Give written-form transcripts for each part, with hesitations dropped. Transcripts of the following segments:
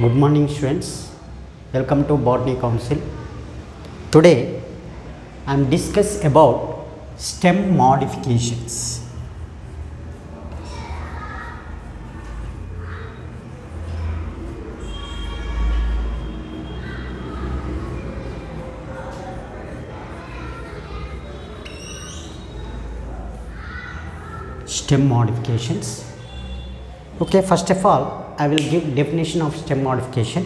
Good morning students, welcome to Botany Council. Today I am discuss about stem modifications. Stem modifications. Okay, first of all I will give definition of stem modification.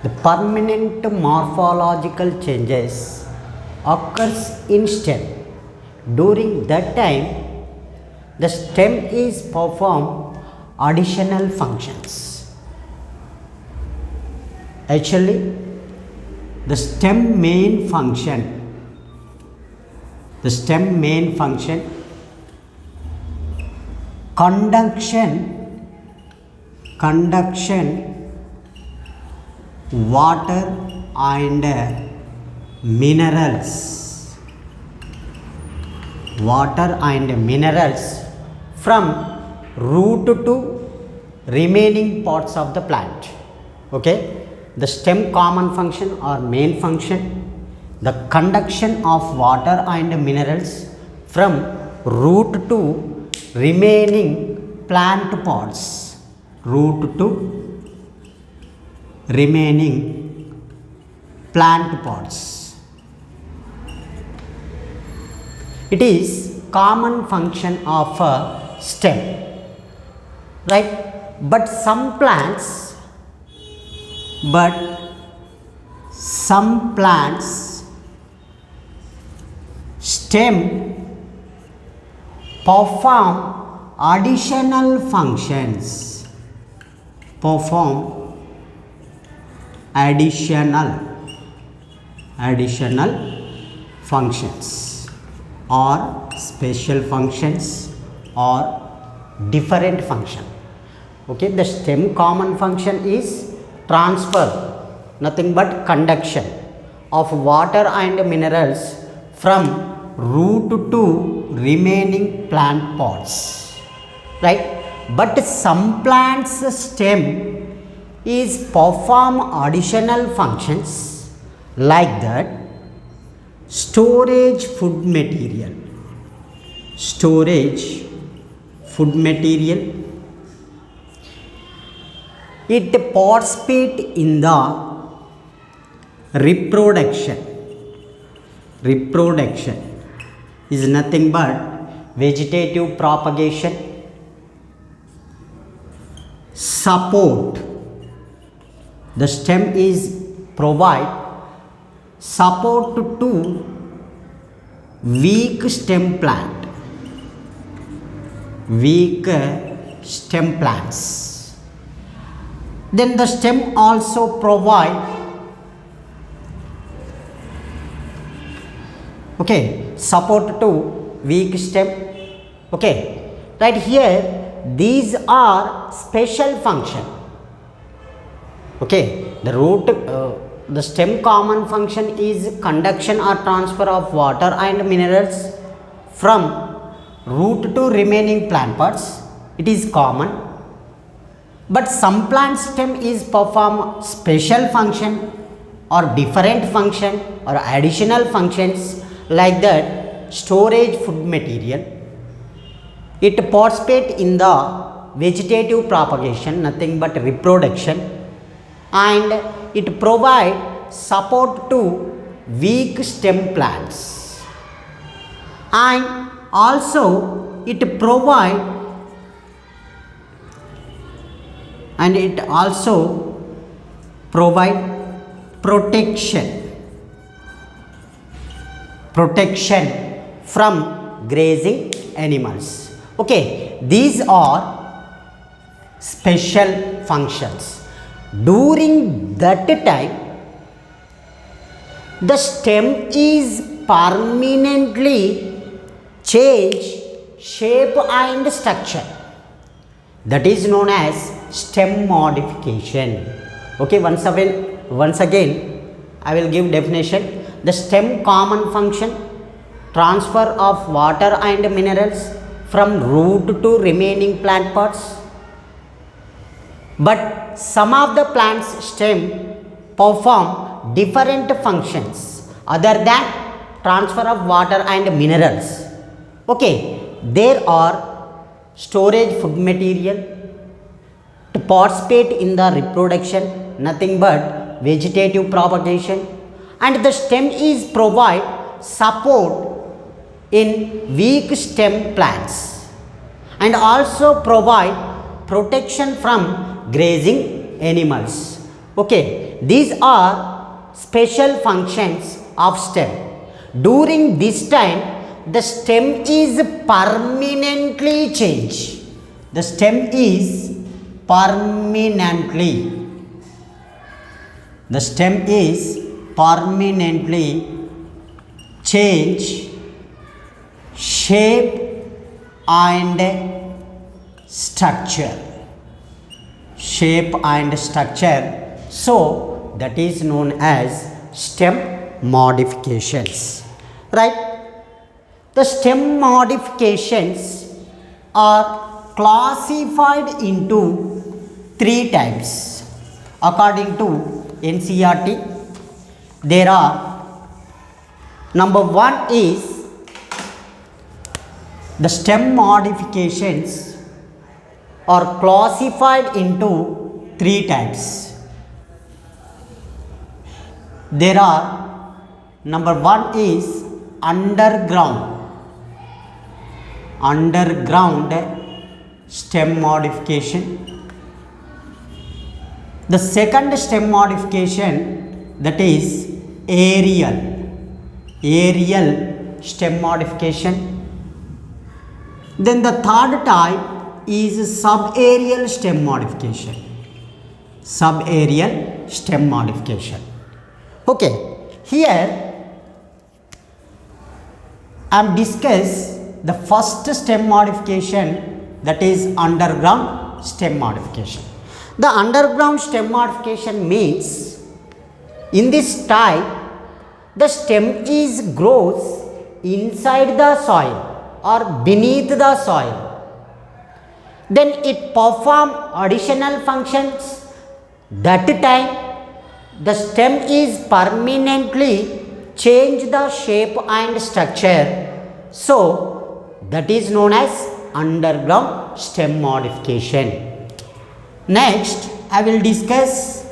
The permanent morphological changes occurs in stem. During that time, the stem is perform additional functions. Actually, the stem main function conduction, water and minerals from root to remaining parts of the plant. Okay, the stem common function or main function, the conduction of water and minerals from root to remaining plant parts. Root to remaining plant parts. It is common function of a stem, right? But some plants stem perform additional functions. Additional functions or special functions or different function. Okay, the stem common function is transfer, nothing but conduction of water and minerals from root to remaining plant parts, right? But some plants stem is perform additional functions like that storage food material, it participate in the reproduction is nothing but vegetative propagation, support. The stem is provide support to weak stem plants. Then the stem also provide support to weak stem. Okay, right here these are special function. Okay, the stem common function is conduction or transfer of water and minerals from root to remaining plant parts. It is common, but some plant stem is perform special function or different function or additional functions like that storage food material. It participate in the vegetative propagation, nothing but reproduction, and it provide support to weak stem plants, and also it provide protection from grazing animals. Okay, these are special functions. During that time, the stem is permanently change shape and structure. That is known as stem modification. Okay, once again I will give definition. The stem common function transfer of water and minerals from root to remaining plant parts. but some of the plant's stem perform different functions other than transfer of water and minerals. Okay, there are storage food material, to participate in the reproduction, nothing but vegetative propagation, and the stem is provide support in weak stem plants and also provide protection from grazing animals. Okay, these are special functions of stem. During this time, the stem is permanently changed. The stem is permanently change shape and structure. So that is known as stem modifications, right? The stem modifications are classified into 3 types according to NCERT. There are, number 1 is the stem modifications are classified into 3 types. There are, number 1 is underground stem modification. The second stem modification, that is aerial stem modification. Then the third type is subaerial stem modification. Okay, here I am discuss the first stem modification, that is underground stem modification. The underground stem modification means, in this type, the stem is grows inside the soil or beneath the soil. Then it perform additional functions. That time the stem is permanently change the shape and structure. So that is known as underground stem modification. Next, I will discuss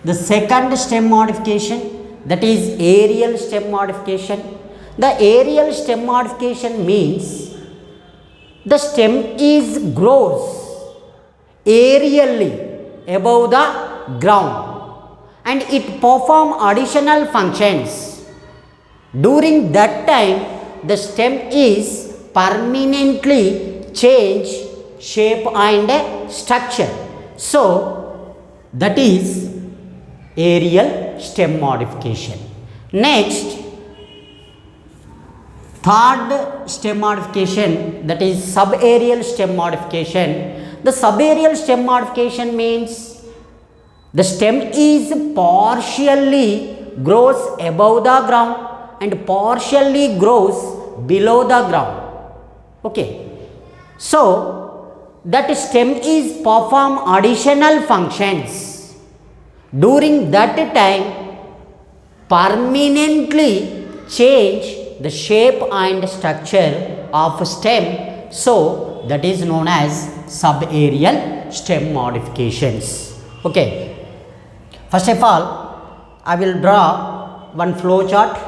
the second stem modification, that is aerial stem modification. The aerial stem modification means the stem is grows aerially above the ground and it perform additional functions. During that time, the stem is permanently change shape and structure. So that is aerial stem modification. Next, third stem modification, that is subaerial stem modification. The subaerial stem modification means the stem is partially grows above the ground and partially grows below the ground. Okay, so that stem is perform additional functions. During that time, permanently change the shape and structure of stem. So that is known as subaerial stem modifications. Okay, first of all, I will draw one flow chart.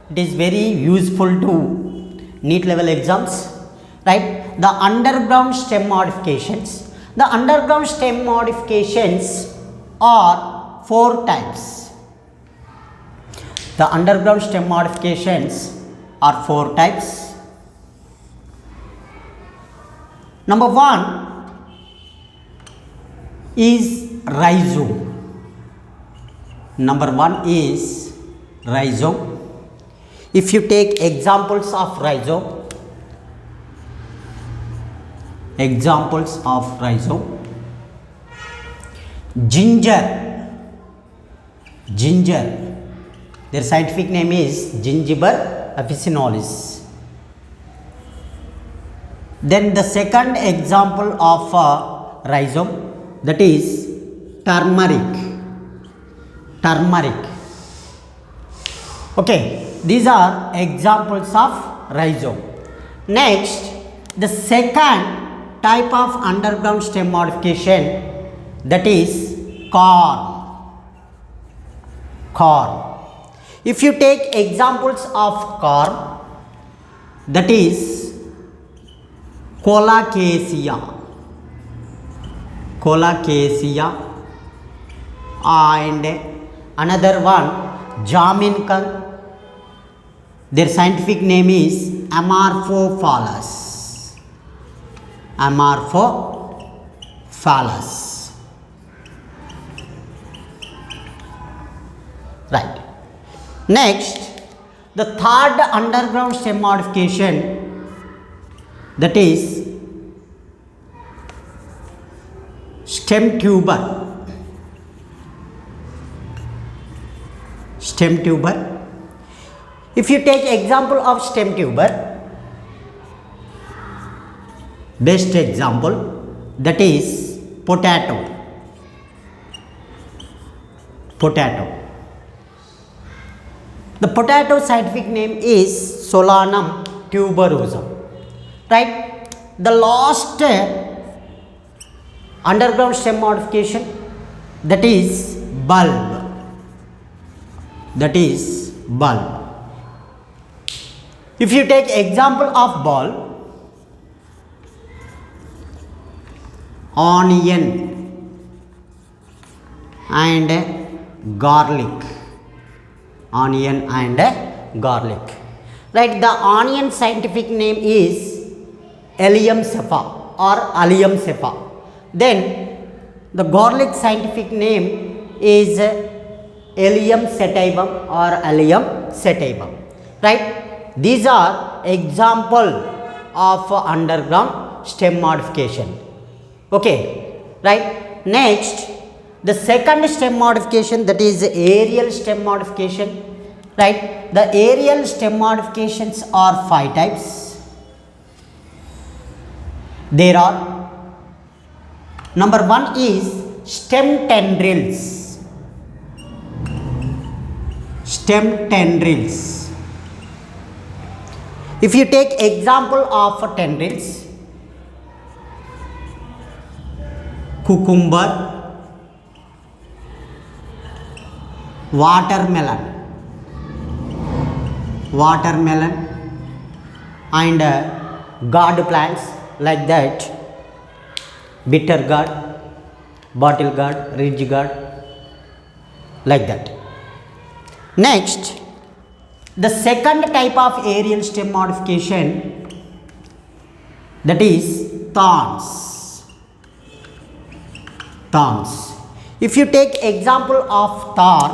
It is very useful to NEET level exams, right? The underground stem modifications. The underground stem modifications are 4 types. The underground stem modifications are 4 types. Number 1 is rhizome. Number 1 is rhizome. If you take examples of rhizome, ginger, their scientific name is Gingiber officinalis. Then the second example of rhizome, that is turmeric, turmeric. Okay, these are examples of rhizome. Next, the second type of underground stem modification, that is corn. Corn. If you take examples of corn, that is colocasia, colocasia, and another one jamincum. Their scientific name is Amorphophallus, Amorphophallus. Right. Next, the third underground stem modification, that is stem tuber. Stem tuber. If you take example of stem tuber, best example, that is potato. Potato. The potato scientific name is Solanum tuberosum. Right? The last underground stem modification, that is bulb. That is bulb. If you take example of bulb, onion and garlic. Onion and garlic. Right, the onion scientific name is Allium cepa or Allium cepa. Then the garlic scientific name is Allium sativum or Allium sativum. Right, these are example of underground stem modification. Okay, right. Next, the second stem modification, that is aerial stem modification. Right, the aerial stem modifications are 5 types. There are, number 1 is stem tendrils. Stem tendrils. If you take example of tendrils, cucumber, watermelon, watermelon, and gourd plants like that, bitter gourd, bottle gourd, ridge gourd, like that. Next, the second type of aerial stem modification, that is thorns. Thorns. If you take example of thorn,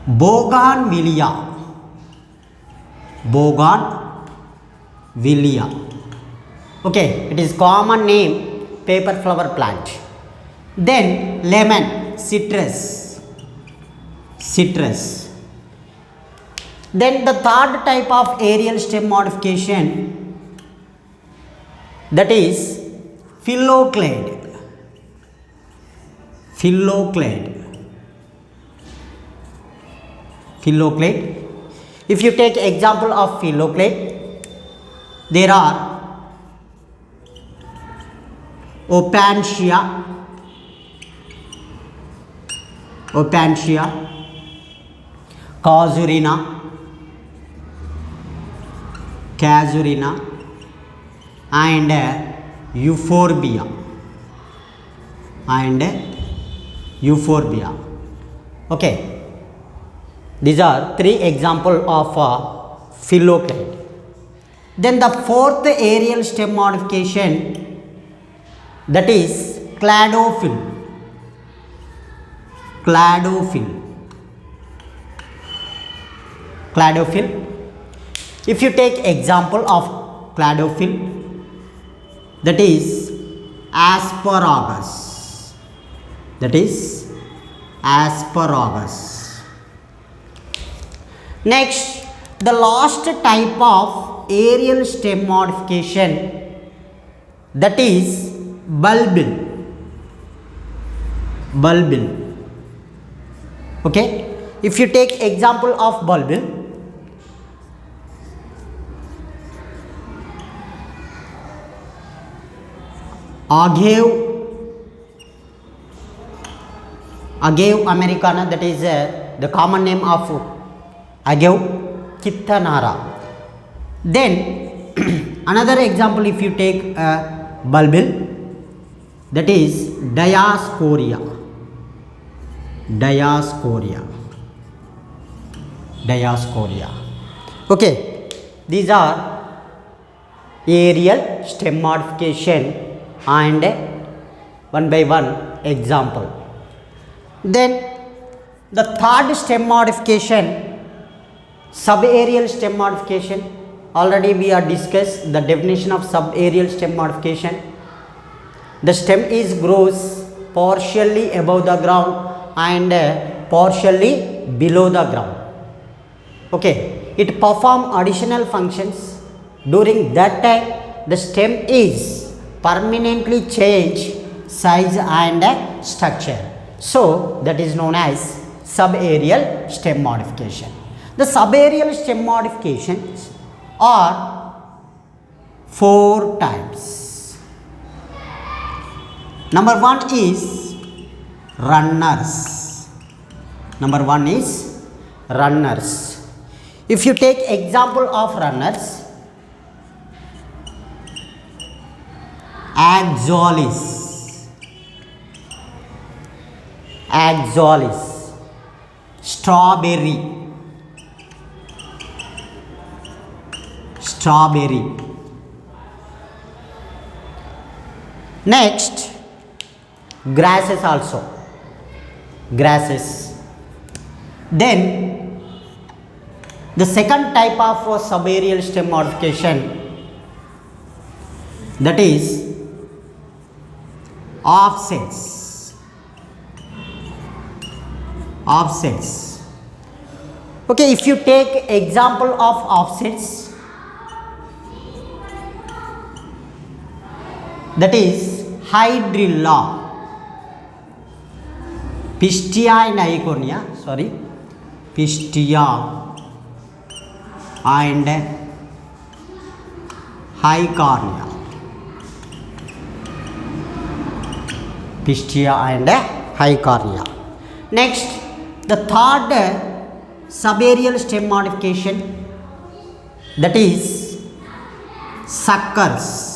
bougainvillea. Bougainvillea. Okay, it is common name, paper flower plant. Then lemon, citrus. Citrus. Then the third type of aerial stem modification, that is phylloclade. Phylloclade. Phylloclade. If you take example of phylloclade, there are opuntia, opuntia, casuarina, casuarina, and euphorbia, and euphorbia. Okay, these are 3 example of phylloclade. Then the fourth aerial stem modification, that is cladophyll. Cladophyll. Cladophyll. If you take example of cladophyll, that is asparagus. That is asparagus. Next, the last type of aerial stem modification, that is bulbil. Bulbil. Okay, if you take example of bulbil, Agave americana, that is the common name of Agave kittanara. Then another example, if you take bulbil, that is Dioscorea. Okay, these are aerial stem modification and one by one example. Then the third stem modification, subaerial stem modification. Already we are discussed the definition of subaerial stem modification. The stem is grows partially above the ground and partially below the ground. Okay, it perform additional functions. During that time, the stem is permanently change size and structure. So that is known as subaerial stem modification. The subaerial stem modifications are 4 types. Number 1 is runners. If you take example of runners, Axalis, strawberry. Next, grasses also. Then the second type of subaerial stem modification, that is offsets. Okay, if you take example of offsets, that is Hydrilla, Pistia and Iconia, Pistia and Iconia. Next, the third subaerial stem modification, that is suckers.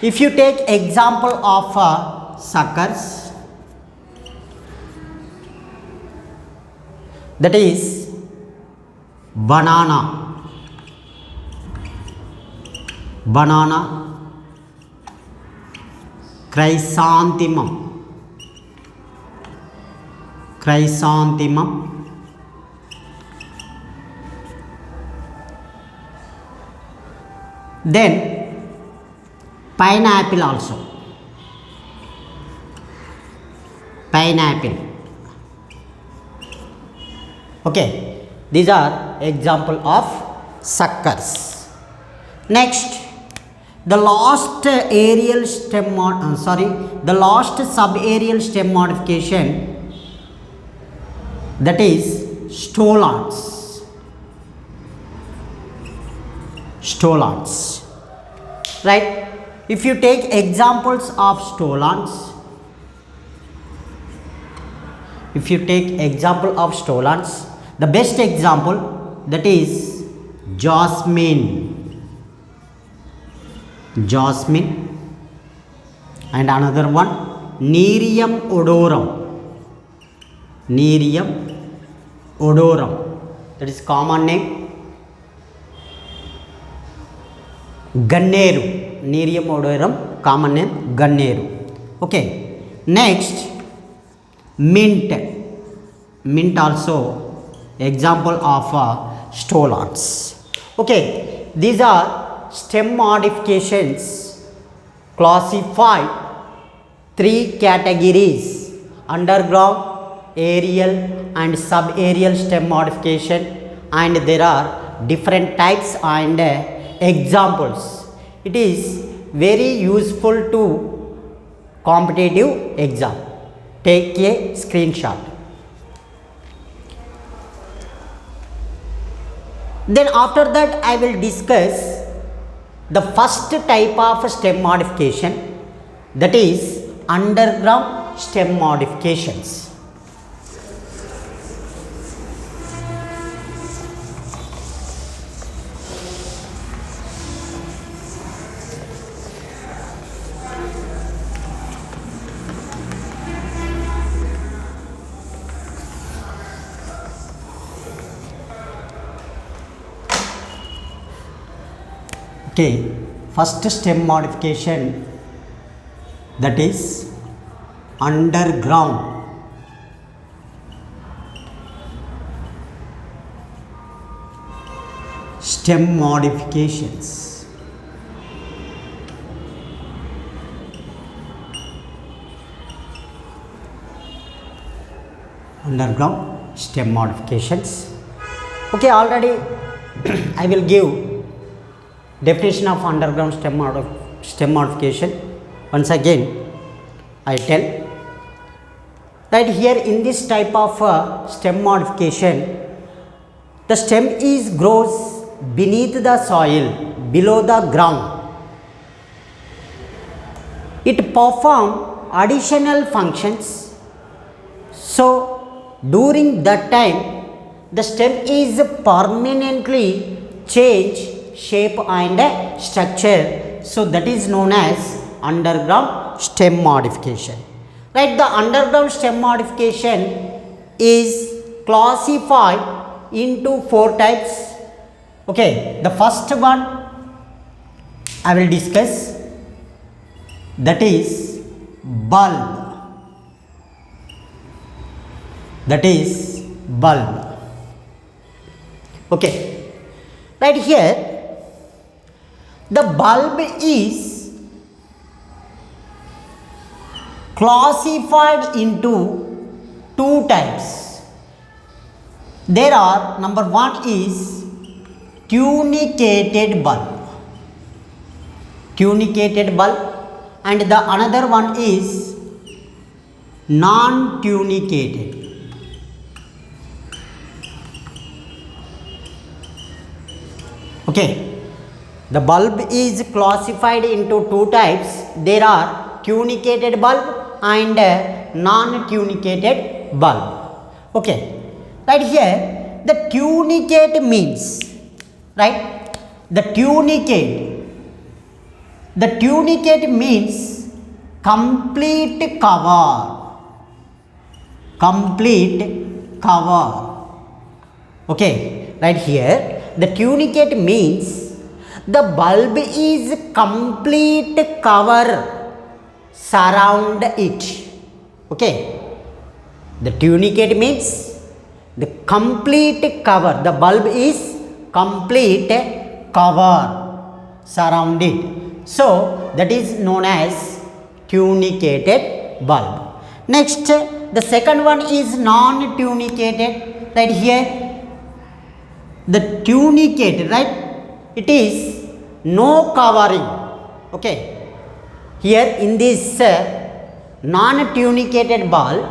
If you take example of suckers, that is banana, chrysanthemum. Then pineapple also. Okay, these are example of suckers. Next, the last subaerial stem modification, that is stolons. Right, if you take examples of stolons, the best example, that is jasmine, and another one Nerium odorum, that is common name Ganneru. Nerium odorum, common name Ganneru. Okay, next mint also example of stolons. Okay, these are stem modifications classified 3 categories: underground, aerial and subaerial stem modification, and there are different types and examples. It is very useful to competitive exam. Take a screenshot. Then after that I will discuss the first type of stem modification, that is underground stem modifications. Okay, first stem modification, that is underground stem modifications. Underground stem modifications. Okay, already I will give definition of underground stem modification. Once again I tell that here in this type of stem modification, the stem is grows beneath the soil, below the ground. It perform additional functions. So during that time the stem is permanently change shape and structure. So that is known as underground stem modification. Right, the underground stem modification is classified into 4 types. Okay, the first one I will discuss, that is bulb. That is bulb. Okay, right here the bulb is classified into 2 types. There are, number 1 is tunicated bulb. Tunicated bulb, and the another one is non-tunicated. Okay, the bulb is classified into 2 types. There are tunicated bulb and non-tunicated bulb. Okay, right here the tunicate means, right, the tunicate means complete cover. Complete cover. Okay, right here the tunicate means the bulb is complete cover surround it. Okay, the tunicate means the complete cover, the bulb is complete cover surround it. So that is known as tunicated bulb. Next, the second one is non-tunicated. Right here the tunicated, right, it is no covering. Okay, here in this non-tunicated bulb,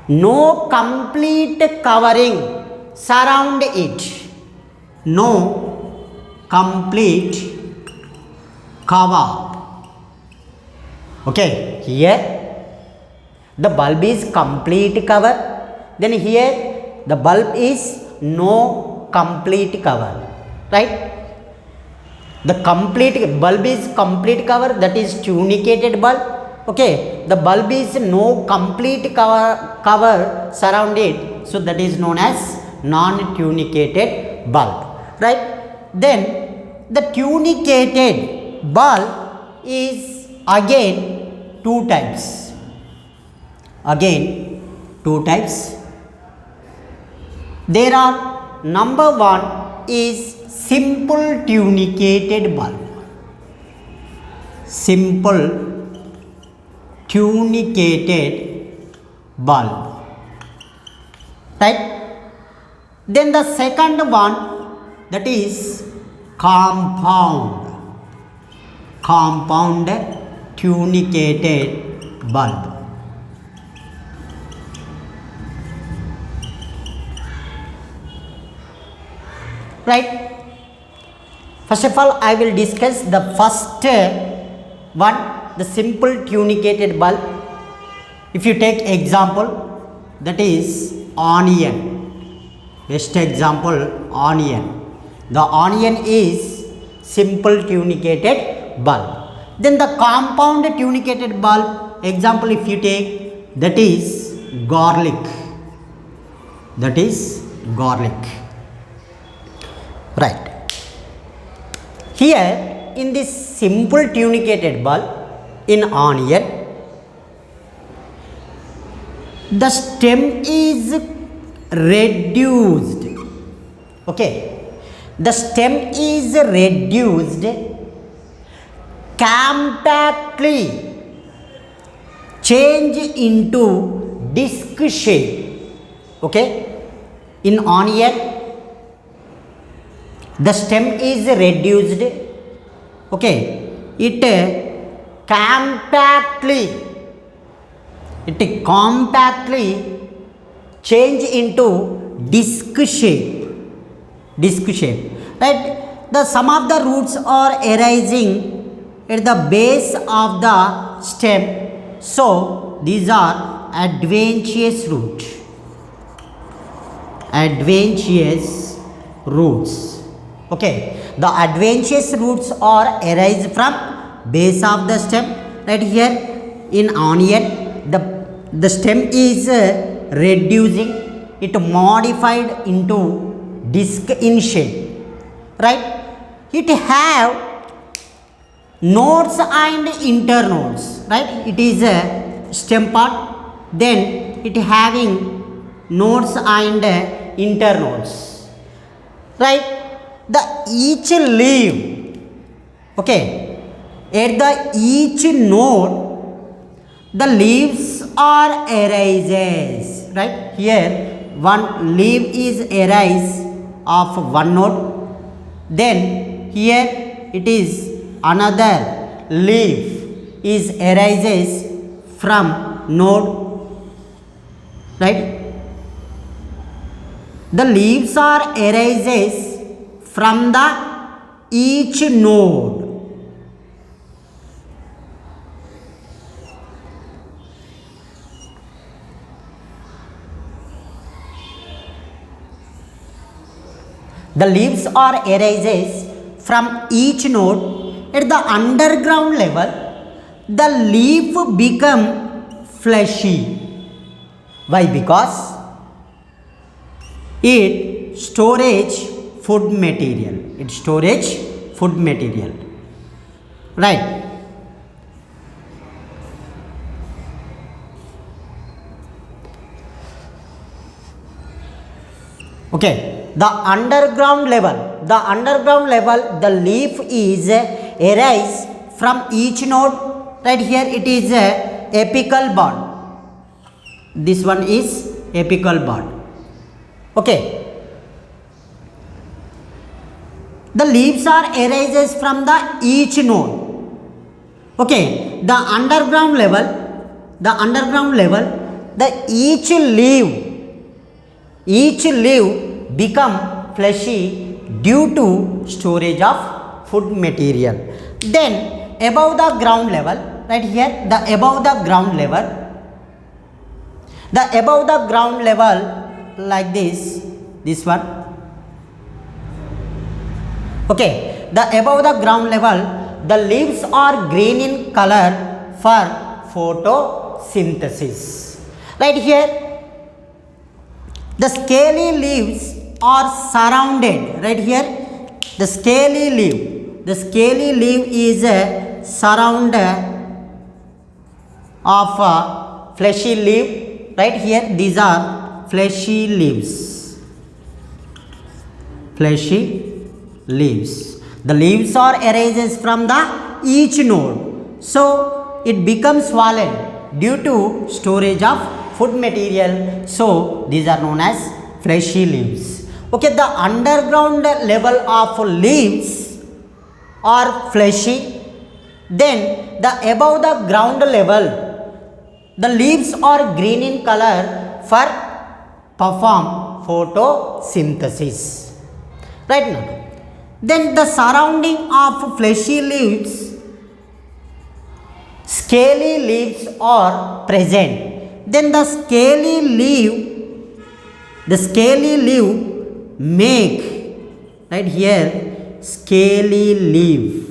no complete covering surround it, no complete cover. Okay, here the bulb is complete cover, then here the bulb is no complete cover, right? The complete bulb is complete cover, that is tunicated bulb. Okay, the bulb is no complete cover surround it, so that is known as non-tunicated bulb, right? Then the tunicated bulb is again 2 types. Again 2 types. There are, number 1 is simple tunicated bulb. Simple tunicated bulb, right? Then the second one that is compound tunicated bulb. Right. First of all, I will discuss the first one, the simple tunicated bulb. If you take example, that is onion. Best example, onion. The onion is simple tunicated bulb. Then the compound tunicated bulb, example if you take, that is garlic. That is garlic. Right. Here in this simple tunicated bulb in onion, the stem is reduced. Okay, the stem is reduced compactly, change into disc shape. Okay, in onion the stem is reduced. Okay, it compactly change into disc shape. Right. The some of the roots are arising at the base of the stem, so these are adventitious roots. Okay, the adventitious roots are arise from base of the stem. Right. Here in onion, the stem is reducing, it modified into disc in shape. Right. It have nodes and internodes. Right. It is a stem part, then it having nodes and internodes. Right. The each leaf, okay, at the each node the leaves are arises. Right. Here one leaf is arise of one node, then here it is another leaf is arises from node. Right. The leaves are arises from the each node. The leaves are arises from each node. At the underground level, the leaf become fleshy. Why? Because it storage food material. Right. Okay, the underground level, the leaf is arise from each node. Right. Here it is a apical bud. This one is apical bud. Okay, the leaves are arises from the each node. Okay, the underground level, the each leaf become fleshy due to storage of food material. Then above the ground level, right here, the above the ground level like this one. Okay, the above the ground level, the leaves are green in color for photosynthesis. Right. Here the scaly leaves are surrounded. Right. Here the scaly leaf is surrounded of a fleshy leaf. Right. Here these are fleshy leaves. The leaves are arises from the each node, so it becomes swollen due to storage of food material, so these are known as fleshy leaves. Okay, the underground level of leaves are fleshy, then the above the ground level the leaves are green in color for perform photosynthesis, right now. Then the surrounding of fleshy leaves, scaly leaves are present. Then the scaly leaf make, right here, scaly leaf.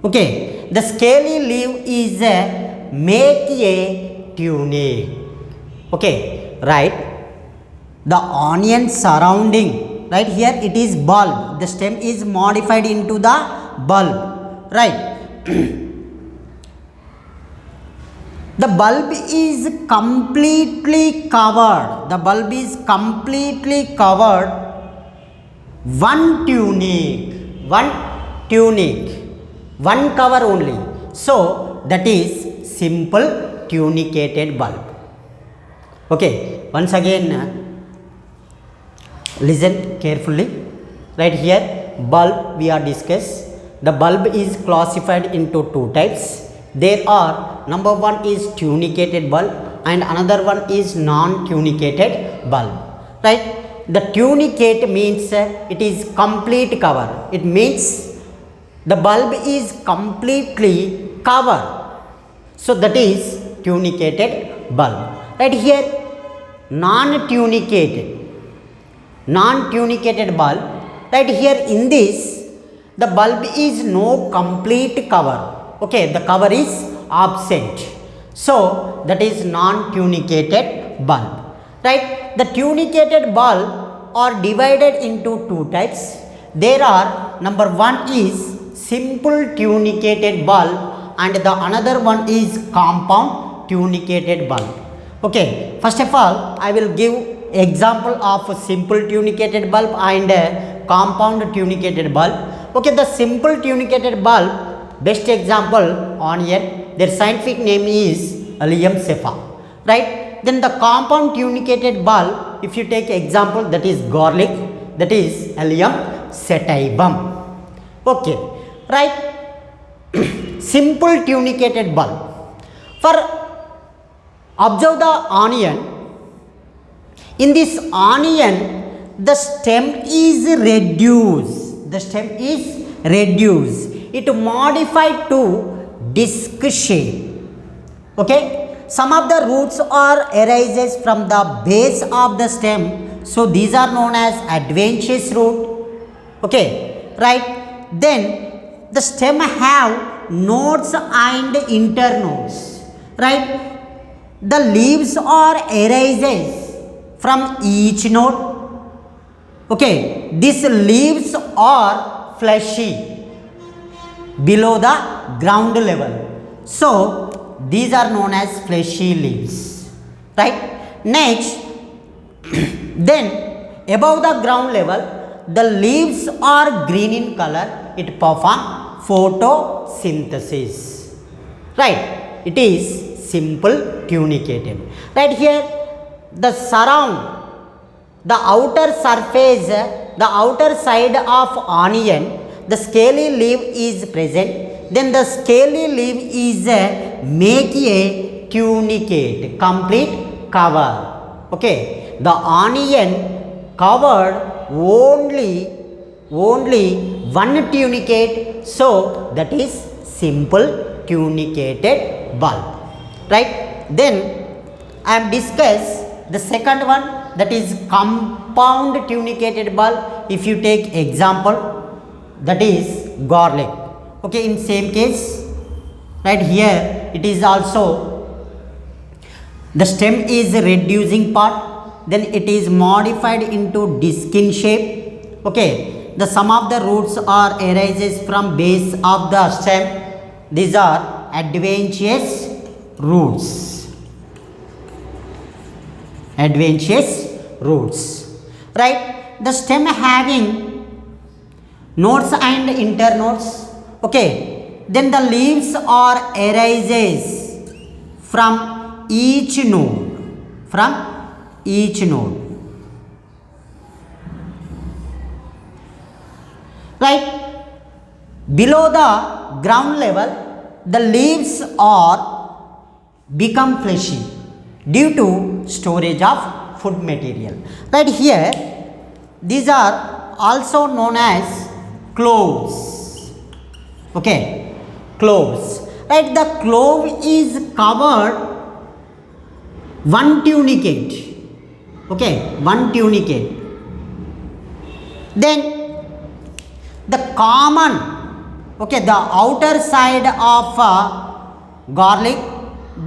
Okay, the scaly leaf is a make a tunic. Okay, right. The onion surrounding, right here it is bulb, the stem is modified into the bulb, right. The bulb is completely covered, the bulb is completely covered one tunic, one cover only, so that is simple tunicated bulb. Okay, once again listen carefully. Right here bulb we are discussed. The bulb is classified into two types. There are, number one is tunicated bulb and another one is non-tunicated bulb, right. The tunicate means it is complete cover, it means the bulb is completely covered, so that is tunicated bulb. Right here non-tunicated bulb, right here in this the bulb is no complete cover. Okay, the cover is absent, so that is non-tunicated bulb, right. The tunicated bulb are divided into two types. There are, number one is simple tunicated bulb and the another one is compound tunicated bulb. Okay, first of all I will give example of simple tunicated bulb and compound tunicated bulb. Okay, the simple tunicated bulb, best example onion, their scientific name is Allium cephha, right. Then the compound tunicated bulb, if you take example, that is garlic, that is Allium sativum. Okay, right. Simple tunicated bulb. For observe the onion, in this onion the stem is reduced, it modified to disc shape. Okay, some of the roots are arises from the base of the stem, so these are known as adventitious root. Okay, right. Then the stem have nodes and internodes, right. The leaves are arises from each node. Okay, these leaves are fleshy below the ground level, so these are known as fleshy leaves, right. Next then above the ground level the leaves are green in color, it perform photosynthesis, right. It is simple tunicated. Right here the surround, the outer surface, the outer side of onion, the scaly leaf is present, then the scaly leaf is make a tunicate, complete cover. Okay, the onion covered only one tunicate, so that is simple tunicated bulb, right. Then I am discuss the second one, that is compound tunicated bulb. If you take example, that is garlic. Okay, in same case, right here it is also the stem is reducing part, then it is modified into disc in shape. Okay, the some of the roots are arises from base of the stem, these are adventitious roots, right. The stem having nodes and internodes. Okay, then the leaves are arises from each node, right? Below the ground level, the leaves are become fleshy due to storage of food material. Right here, these are also known as cloves. Okay, cloves. Right, the clove is covered one tunicate. Okay, one tunicate. Then the common, okay, the outer side of garlic,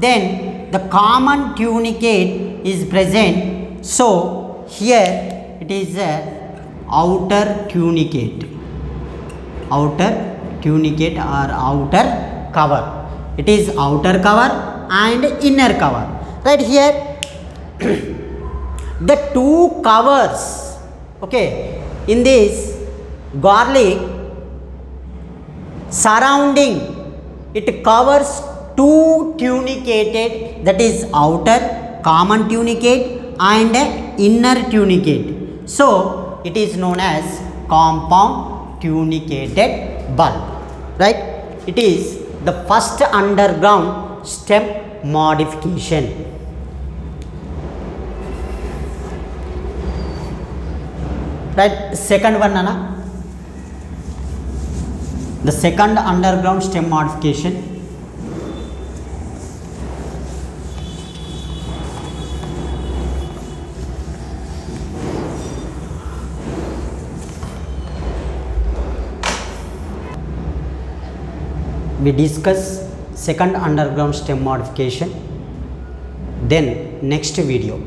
then the common tunicate is present. So here it is a outer tunicate, outer tunicate or outer cover. It is outer cover and inner cover. Right here, the two covers, okay, in this garlic surrounding, it covers two tunicated, that is outer common tunicate and inner tunicate. So it is known as compound tunicated bulb. Right, it is the first underground stem modification. Right, second one, Nana. The second underground stem modification, we discuss second underground stem modification, then next video.